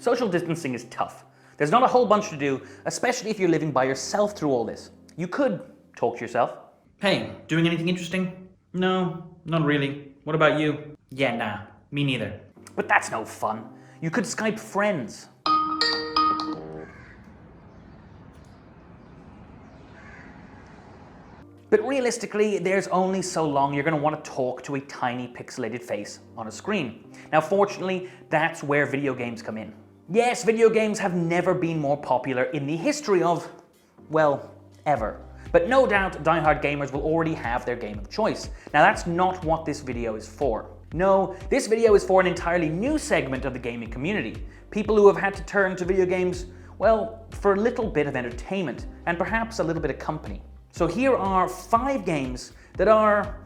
Social distancing is tough. There's not a whole bunch to do, especially if you're living by yourself through all this. You could talk to yourself. Hey, doing anything interesting? No, not really. What about you? Yeah, nah, me neither. But that's no fun. You could Skype friends. But realistically, there's only so long you're going to want to talk to a tiny pixelated face on a screen. Now fortunately, that's where video games come in. Yes, video games have never been more popular in the history of, well, ever. But no doubt diehard gamers will already have their game of choice. Now that's not what this video is for. No, this video is for an entirely new segment of the gaming community. People who have had to turn to video games, well, for a little bit of entertainment and perhaps a little bit of company. So here are 5 games that are,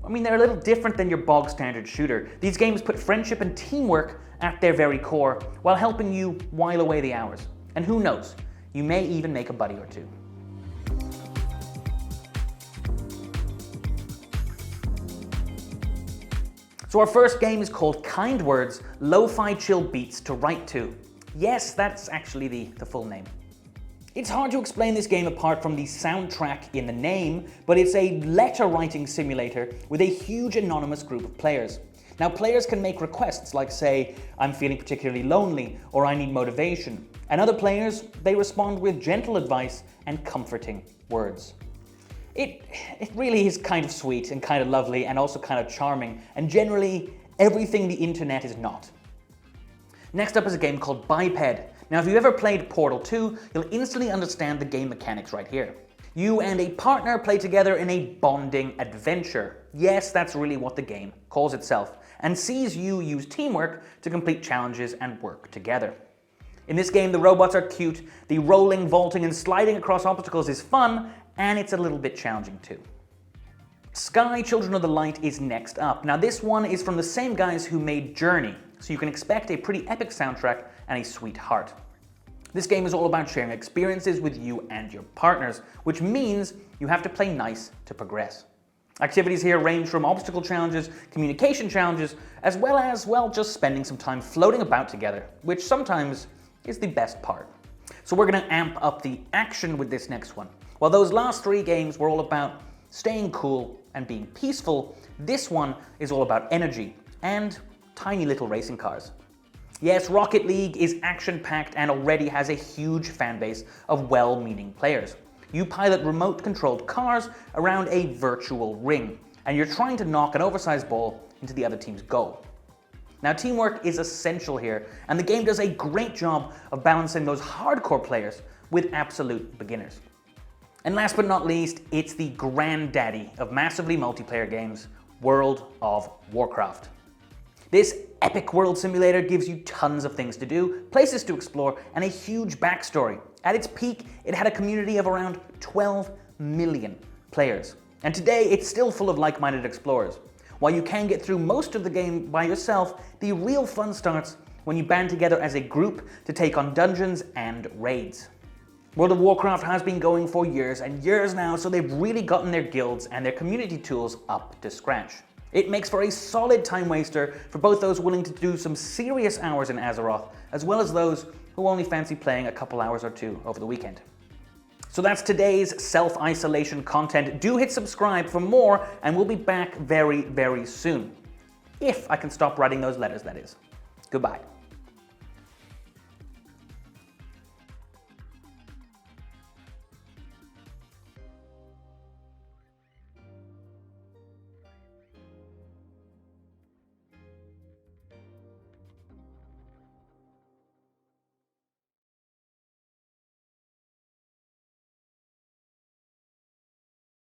they're a little different than your bog standard shooter. These games put friendship and teamwork at their very core while helping you while away the hours. And who knows, you may even make a buddy or two. So our first game is called Kind Words, Lo-Fi Chill Beats to Write To. Yes, that's actually the full name. It's hard to explain this game apart from the soundtrack in the name, but it's a letter writing simulator with a huge anonymous group of players. Now players can make requests like say, I'm feeling particularly lonely or I need motivation. And other players, they respond with gentle advice and comforting words. It really is kind of sweet and kind of lovely and also kind of charming and generally everything the internet is not. Next up is a game called Biped. Now if you've ever played Portal 2, you'll instantly understand the game mechanics right here. You and a partner play together in a bonding adventure. Yes, that's really what the game calls itself, and sees you use teamwork to complete challenges and work together. In this game, the robots are cute, the rolling, vaulting, and sliding across obstacles is fun, and it's a little bit challenging too. Sky Children of the Light is next up. Now this one is from the same guys who made Journey, so you can expect a pretty epic soundtrack and a sweet heart. This game is all about sharing experiences with you and your partners, which means you have to play nice to progress. Activities here range from obstacle challenges, communication challenges, as well as, well, just spending some time floating about together, which sometimes is the best part. So we're going to amp up the action with this next one. While those last 3 games were all about staying cool and being peaceful, this one is all about energy and tiny little racing cars. Yes, Rocket League is action-packed and already has a huge fan base of well-meaning players. You pilot remote-controlled cars around a virtual ring, and you're trying to knock an oversized ball into the other team's goal. Now, teamwork is essential here, and the game does a great job of balancing those hardcore players with absolute beginners. And last but not least, it's the granddaddy of massively multiplayer games, World of Warcraft. This epic world simulator gives you tons of things to do, places to explore, and a huge backstory. At its peak, it had a community of around 12 million players. And today, it's still full of like-minded explorers. While you can get through most of the game by yourself, the real fun starts when you band together as a group to take on dungeons and raids. World of Warcraft has been going for years and years now, so they've really gotten their guilds and their community tools up to scratch. It makes for a solid time waster for both those willing to do some serious hours in Azeroth, as well as those who only fancy playing a couple hours or 2 over the weekend. So that's today's self-isolation content. Do hit subscribe for more, and we'll be back very, very soon. If I can stop writing those letters, that is. Goodbye.